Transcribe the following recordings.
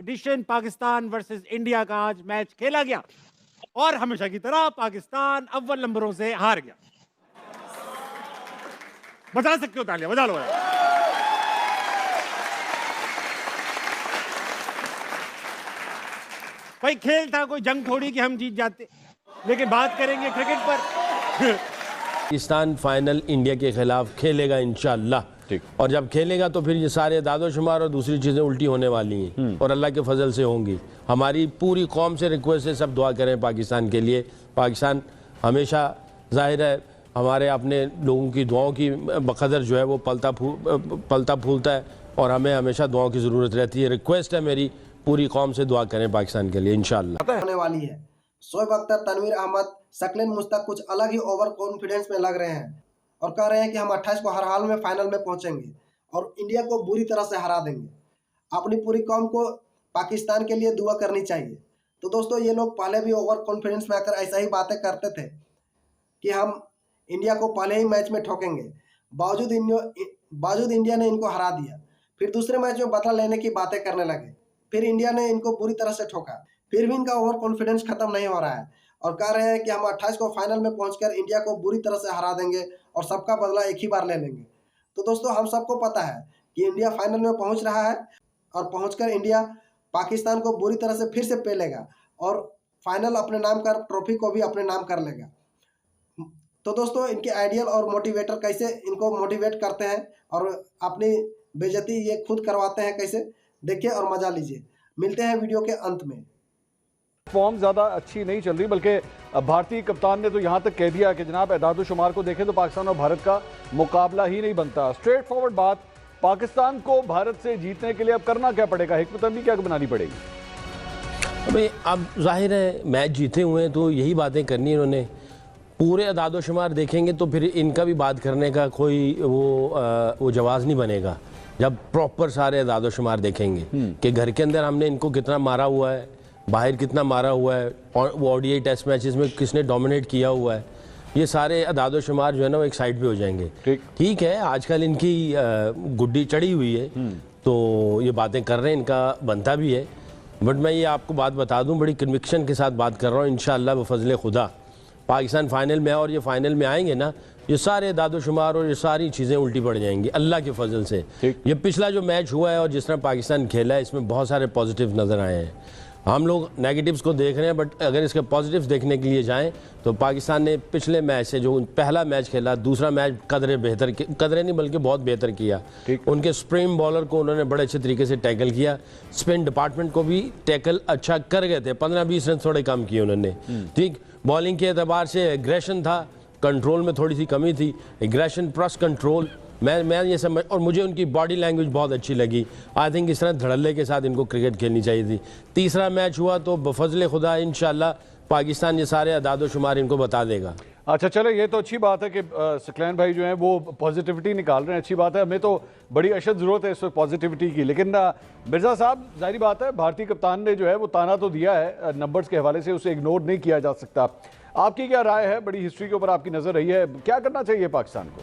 Addition Pakistan versus India का आज match खेला गया और हमेशा की तरह पाकिस्तान अव्वल नंबरों से हार गया। बजा सकते हो तालियां, बजा लो यार। भाई खेल था, कोई जंग थोड़ी कि हम जीत जाते, लेकिन बात करेंगे क्रिकेट पर। पाकिस्तान फाइनल इंडिया के खिलाफ खेलेगा इंशाअल्लाह, और जब खेलेगा तो फिर ये सारे दादोशुमार और दूसरी चीज़ें उल्टी होने वाली हैं और अल्लाह के फजल से होंगी। हमारी पूरी कौम से रिक्वेस्ट है सब दुआ करें पाकिस्तान के लिए। पाकिस्तान हमेशा जाहिर है हमारे अपने लोगों की दुआओं की बकदर जो है वो पलता फूलता है और हमें हमेशा दुआओं की ज़रूरत रहती है। रिक्वेस्ट है मेरी, पूरी कौम से दुआ करें पाकिस्तान के लिए इंशाअल्लाह। होने वाली है। शोएब अख्तर, तनवीर अहमद, शकील मुश्ताक कुछ अलग ही ओवर कॉन्फिडेंस में लग रहे हैं और कह रहे हैं कि हम 28 को हर हाल में फाइनल में पहुंचेंगे और इंडिया को बुरी तरह से हरा देंगे। अपनी पूरी कौम को पाकिस्तान के लिए दुआ करनी चाहिए। तो दोस्तों, ये लोग पहले भी ओवर कॉन्फिडेंस में आकर ऐसा ही बातें करते थे कि हम इंडिया को पहले ही मैच में ठोकेंगे। बावजूद इंडिया ने इनको हरा दिया। फिर दूसरे मैच में बदला लेने की बातें करने लगे। फिर इंडिया ने इनको बुरी तरह से ठोका। फिर भी इनका ओवर कॉन्फिडेंस खत्म नहीं हो रहा है और कह रहे हैं कि हम 28 को फाइनल में पहुंचकर इंडिया को बुरी तरह से हरा देंगे और सबका बदला एक ही बार ले लेंगे। तो दोस्तों, हम सबको पता है कि इंडिया फाइनल में पहुंच रहा है और पहुंचकर इंडिया पाकिस्तान को बुरी तरह से फिर से पेलेगा और फाइनल अपने नाम कर, ट्रॉफी को भी अपने नाम कर लेगा। तो दोस्तों, इनके आइडियल और मोटिवेटर कैसे इनको मोटिवेट करते हैं और अपनी बेइज्जती ये खुद करवाते हैं, कैसे देखिए और मजा लीजिए। मिलते हैं वीडियो के अंत में। फॉर्म ज़्यादा अच्छी नहीं चल रही, बल्कि भारतीय कप्तान ने तो यहाँ तक कह दिया कि जनाब एदाद-ओ-शुमार को देखें तो पाकिस्तान और भारत का मुकाबला ही नहीं बनता। स्ट्रेट फॉरवर्ड बात, पाकिस्तान को भारत से जीतने के लिए अब करना क्या पड़ेगा, हिकमत अमली क्या बनानी पड़ेगी? अभी अब जाहिर है मैच जीते हुए हैं तो यही बातें करनी है इन्होंने। पूरे एदाद-ओ-शुमार देखेंगे तो फिर इनका भी बात करने का कोई वो जवाज़ नहीं बनेगा जब प्रॉपर सारे एदाद-ओ-शुमार देखेंगे कि घर के अंदर हमने इनको कितना मारा हुआ है, बाहर कितना मारा हुआ है, और वो ODI टेस्ट मैचेस में किसने डोमिनेट किया हुआ है। ये सारे अदाद-ओ-शुमार जो है ना वो एक साइड पे हो जाएंगे। ठीक है, आजकल इनकी गुड्डी चढ़ी हुई है तो ये बातें कर रहे हैं, इनका बनता भी है। बट मैं ये आपको बात बता दूं, बड़ी कन्विक्शन के साथ बात कर रहा हूँ। इंशाअल्लाह बफज़ल खुदा पाकिस्तान फाइनल में और ये फाइनल में आएंगे ना, ये सारे अदाद-ओ-शुमार और ये सारी चीज़ें उल्टी पड़ जाएंगी अल्लाह के फजल से। ये पिछला जो मैच हुआ है और जिस तरह पाकिस्तान खेला है, इसमें बहुत सारे पॉजिटिव नज़र आए हैं। हम लोग नेगेटिव्स को देख रहे हैं, बट अगर इसके पॉजिटिव्स देखने के लिए जाएं तो पाकिस्तान ने पिछले मैच से जो पहला मैच खेला, दूसरा मैच कदरे नहीं बल्कि बहुत बेहतर किया। उनके स्पिन बॉलर को उन्होंने बड़े अच्छे तरीके से टैकल किया। स्पिन डिपार्टमेंट को भी टैकल अच्छा कर गए थे। 15-20 रन थोड़े कम किए उन्होंने। ठीक, बॉलिंग के एतबार से एग्रेशन था, कंट्रोल में थोड़ी सी कमी थी। एग्रेशन प्लस कंट्रोल, मैं ये समझ, और मुझे उनकी बॉडी लैंग्वेज बहुत अच्छी लगी। आई थिंक इस तरह धड़ल्ले के साथ इनको क्रिकेट खेलनी चाहिए थी। तीसरा मैच हुआ तो बफजल खुदा इंशाअल्लाह पाकिस्तान ये सारे अदाद-ओ-शुमार इनको बता देगा। अच्छा चले, ये तो अच्छी बात है कि सकलैन भाई जो हैं वो पॉजिटिविटी निकाल रहे हैं, अच्छी बात है। हमें तो बड़ी अशद ज़रूरत है इस पॉजिटिविटी की। लेकिन मिर्ज़ा साहब, जाहिर बात है भारतीय कप्तान ने जो है वो ताना तो दिया है नंबर्स के हवाले से, उसे इग्नोर नहीं किया जा सकता। आपकी क्या राय है? बड़ी हिस्ट्री के ऊपर आपकी नज़र रही है, क्या करना चाहिए पाकिस्तान को?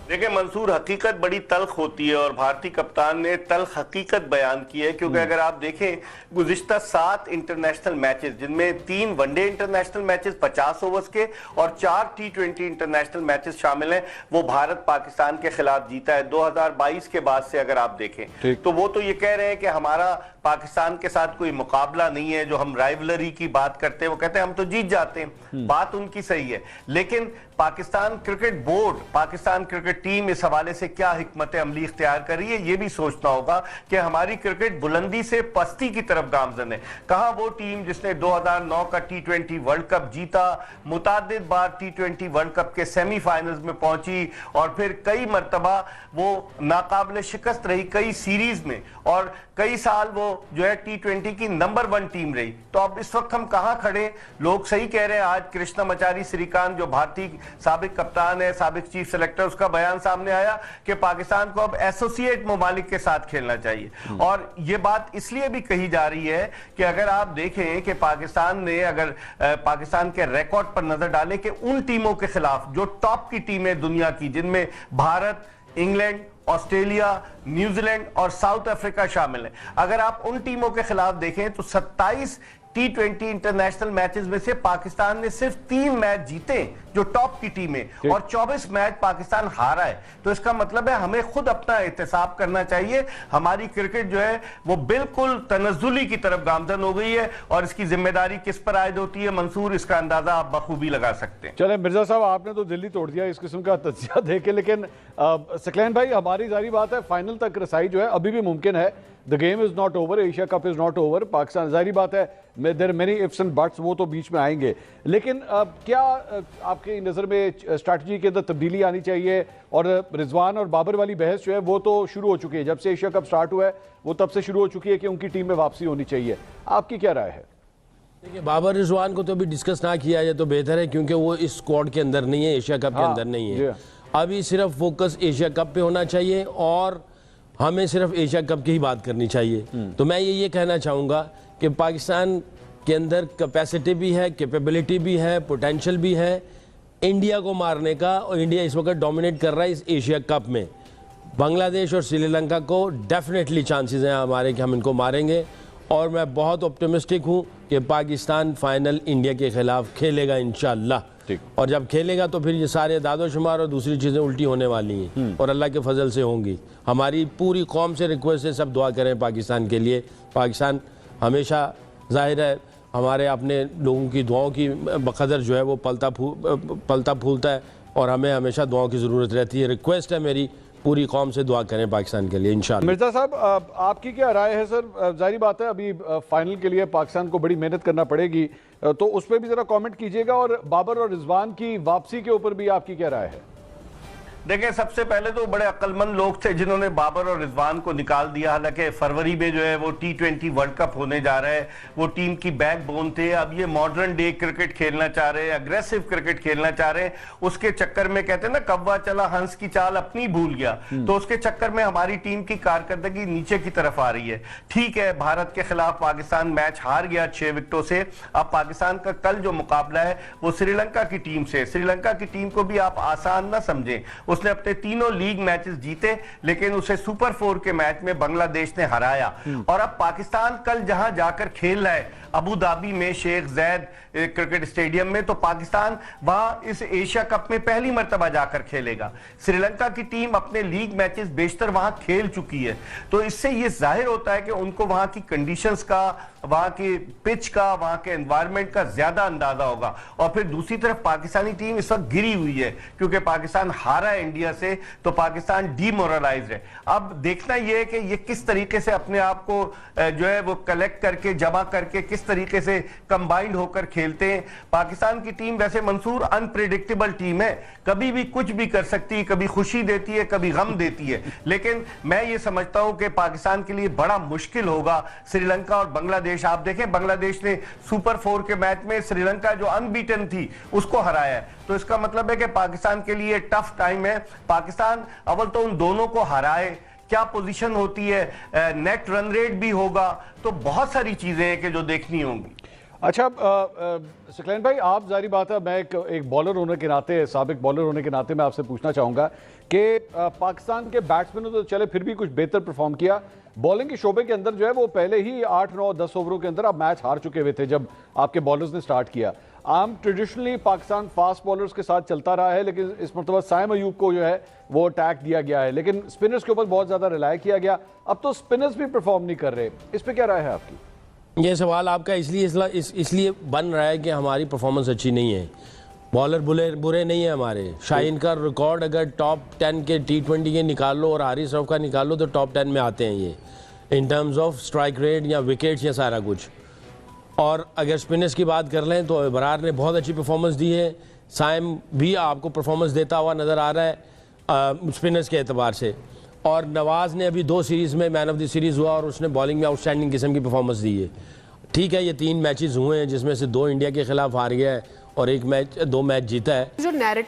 देखिए मंसूर, हकीकत बड़ी तल्ख होती है और भारतीय कप्तान ने तल्ख हकीकत बयान की है। क्योंकि अगर आप देखें गुज़िश्ता 7 इंटरनेशनल मैचेस, जिनमें 3 वनडे इंटरनेशनल मैचेस 50 ओवर्स के और 4 T20 इंटरनेशनल मैचेस शामिल हैं, वो भारत पाकिस्तान के खिलाफ जीता है 2022 के बाद से। अगर आप देखें तो वो तो ये कह रहे हैं कि हमारा पाकिस्तान के साथ कोई मुकाबला नहीं है। जो हम राइवलरी की बात करते हैं वो कहते हैं हम तो जीत जाते हैं। बात उनकी सही है, लेकिन Pakistan cricket board, Pakistan cricket team इस हवाले से क्या हिकमत अमली इख्तियार कर रही है, ये भी सोचना होगा कि हमारी क्रिकेट बुलंदी से पस्ती की तरफ गामजन है। कहां वो टीम जिसने 2009 का T20 वर्ल्ड कप जीता, मुतादिद बार T20 वर्ल्ड कप के सेमीफाइनल्स में पहुंची और फिर कई मरतबा वो नाकाबिल शिकस्त रही कई सीरीज में, और कई साल वो जो है T20 की नंबर 1 टीम रही। तो अब इस वक्त हम कहां खड़े? लोग सही कह रहे हैं। आज कृष्णामचारी श्रीकांत जो भारतीय साबिक कप्तान है, साबिक चीफ सेलेक्टर, उसका बयान सामने आया कि पाकिस्तान को अब एसोसिएट ममालिक के साथ खेलना चाहिए। और ये बात इसलिए भी कही जा रही है कि अगर आप देखें कि पाकिस्तान ने अगर पाकिस्तान के रिकॉर्ड पर नजर डालें कि उन टीमों के खिलाफ जो टॉप की टीमें दुनिया की, जिनमें भारत, इंग्लैंड ऑस्ट्रेलिया, न्यूजीलैंड और साउथ अफ्रीका शामिल है। अगर आप उन टीमों के खिलाफ देखें तो 27 T20 इंटरनेशनल मैचेस में से पाकिस्तान ने सिर्फ 3 मैच जीते जो टॉप की टीम है, और 24 मैच पाकिस्तान हारा है। तो इसका मतलब है हमें खुद अपना एहतसाब करना चाहिए। हमारी क्रिकेट जो है वो बिल्कुल तनज़्ज़ुली की तरफ गामजन हो गई है, और इसकी जिम्मेदारी किस पर आयद होती है मंसूर, इसका अंदाजा आप बखूबी लगा सकते हैं। चले मिर्जा साहब, आपने तो दिल्ली तोड़ दिया इस किस्म का तज्जिया देके, लेकिन सकलैन भाई, हमारी जारी बात है फाइनल तक रसाई जो है अभी भी मुमकिन है। The game is not over, Asia cup is not over. Pakistan, जारी बात है there many ifs and buts, वो तो बीच में आएंगे, लेकिन क्या आपकी नज़र में स्ट्रैटेजी के अंदर तब्दीली आनी चाहिए? और रिजवान और बाबर वाली बहस जो है वो तो शुरू हो चुकी है, जब से एशिया कप स्टार्ट हुआ है वो तब से शुरू हो चुकी है कि उनकी टीम में वापसी होनी चाहिए। आपकी क्या राय है? देखिए, बाबर रिजवान को तो अभी डिस्कस ना किया जाए तो बेहतर है, क्योंकि वो इस स्क्वाड के अंदर नहीं है, एशिया कप के अंदर नहीं है। अभी सिर्फ फोकस एशिया कप पे होना चाहिए और हमें सिर्फ एशिया कप की ही बात करनी चाहिए। तो मैं ये कहना चाहूँगा कि पाकिस्तान के अंदर कैपेसिटी भी है, कैपेबिलिटी भी है, पोटेंशियल भी है इंडिया को मारने का, और इंडिया इस वक्त डोमिनेट कर रहा है इस एशिया कप में। बांग्लादेश और श्रीलंका को डेफिनेटली चांसेस हैं हमारे कि हम इनको मारेंगे, और मैं बहुत ऑप्टिमिस्टिक हूँ कि पाकिस्तान फाइनल इंडिया के खिलाफ खेलेगा इंशाल्लाह। और जब खेलेगा तो फिर ये सारे दादोशुमार और दूसरी चीज़ें उल्टी होने वाली हैं, और अल्लाह के फजल से होंगी। हमारी पूरी कौम से रिक्वेस्ट है, सब दुआ करें पाकिस्तान के लिए। पाकिस्तान हमेशा जाहिर है हमारे अपने लोगों की दुआओं की बकदर जो है वो पलता फूलता है, और हमें हमेशा दुआओं की ज़रूरत रहती है। रिक्वेस्ट है मेरी, पूरी कौम से दुआ करें पाकिस्तान के लिए इंशाल्लाह। मिर्जा साहब, आपकी क्या राय है? सर, जारी बात है अभी फाइनल के लिए पाकिस्तान को बड़ी मेहनत करना पड़ेगी, तो उस पर भी जरा कमेंट कीजिएगा, और बाबर और रिजवान की वापसी के ऊपर भी आपकी क्या राय है? देखिए, सबसे पहले तो बड़े अक्लमंद लोग थे जिन्होंने बाबर और रिजवान को निकाल दिया। हालांकि फरवरी में जो है वो T20 वर्ल्ड कप होने जा रहा है, वो टीम की बैकबोन थे। अब ये मॉडर्न डे क्रिकेट खेलना चाह रहे हैं, अग्रेसिव क्रिकेट खेलना चाह रहे हैं। उसके चक्कर में कहते हैं ना, कौवा चला हंस की चाल अपनी भूल गया, तो उसके चक्कर में हमारी टीम की कारकर्दगी नीचे की तरफ आ रही है। ठीक है, भारत के खिलाफ पाकिस्तान मैच हार गया 6 विकेटों से। अब पाकिस्तान का कल जो मुकाबला है वो श्रीलंका की टीम से। श्रीलंका की टीम को भी आप आसान ना समझें, उसने अपने तीनों लीग मैचेस जीते, लेकिन उसे सुपर 4 के मैच में बांग्लादेश ने हराया। और अब पाकिस्तान कल जहां जाकर खेल रहा है अबू धाबी में शेख जैद क्रिकेट स्टेडियम में, तो पाकिस्तान वहां इस एशिया कप में पहली मर्तबा जाकर खेलेगा। श्रीलंका की टीम अपने लीग मैचेस बेशतर वहां खेल चुकी है, तो इससे यह जाहिर होता है कि उनको वहां की कंडीशंस का, वहां की पिच का, वहां के एनवायरनमेंट का ज्यादा अंदाजा होगा। और फिर दूसरी तरफ पाकिस्तानी टीम इस वक्त गिरी हुई है, क्योंकि पाकिस्तान हारा है इंडिया से, तो पाकिस्तान डीमोरलाइज्ड है। अब देखना यह है कि ये किस तरीके से अपने आप को जो है वो कलेक्ट करके, जमा करके, किस तरीके से कंबाइंड होकर खेलते हैं। पाकिस्तान की टीम वैसे मंसूर अनप्रेडिक्टेबल टीम है, कभी भी कुछ भी कर सकती है, कभी खुशी देती है, कभी गम देती है। लेकिन मैं ये समझता हूं कि पाकिस्तान के लिए बड़ा मुश्किल होगा श्रीलंका और बांग्लादेश। आप देखें, बांग्लादेश ने सुपर 4 के मैच में श्रीलंका जो अनबीटन थी उसको हराया है, तो इसका मतलब है कि पाकिस्तान के लिए टफ टाइम है। पाकिस्तान अव्वल तो उन दोनों को हराए, क्या पोजीशन होती है, नेट रन रेट भी होगा, तो बहुत सारी चीजें हैं कि जो देखनी होंगी। अच्छा सकलैन भाई, आप जारी बात है, मैं एक बॉलर होने के नाते, साबिक बॉलर होने के नाते मैं आपसे पूछना चाहूँगा कि पाकिस्तान के बैट्समैनों तो चले फिर भी कुछ बेहतर परफॉर्म किया, बॉलिंग के शोबे के अंदर जो है वो पहले ही 8, 9, 10 ओवरों के अंदर आप मैच हार चुके हुए थे जब आपके बॉलर्स ने स्टार्ट किया। आम ट्रेडिशनली पाकिस्तान फास्ट बॉलर्स के साथ चलता रहा है, लेकिन इस मरतबा साइम अयूब को जो है वो अटैक दिया गया है, लेकिन स्पिनर्स के ऊपर बहुत ज़्यादा रिलाय किया गया। अब तो स्पिनर्स भी परफॉर्म नहीं कर रहे, इस पर क्या राय है आपकी? ये सवाल आपका इसलिए बन रहा है कि हमारी परफॉर्मेंस अच्छी नहीं है, बॉलर बुरे नहीं है हमारे। शाहीन का रिकॉर्ड अगर टॉप 10 के T20 के निकाल लो और हारिस रऊफ का निकाल लो तो टॉप 10 में आते हैं ये, in terms of strike rate या विकेट्स या सारा कुछ। और अगर स्पिनर्स की बात कर लें तो इब्रार ने बहुत अच्छी परफॉर्मेंस दी है, साइम भी आपको परफॉर्मेंस देता हुआ नज़र आ रहा है स्पिनर्स के एतबार से, और नवाज़ ने अभी 2 सीरीज़ में मैन ऑफ द सीरीज़ हुआ और उसने बॉलिंग में आउटस्टैंडिंग किस्म की परफॉर्मेंस दी है। ठीक है, ये 3 मैचेस हुए हैं जिसमें से 2 इंडिया के खिलाफ हार गया है और 2 मैच जीता है। जो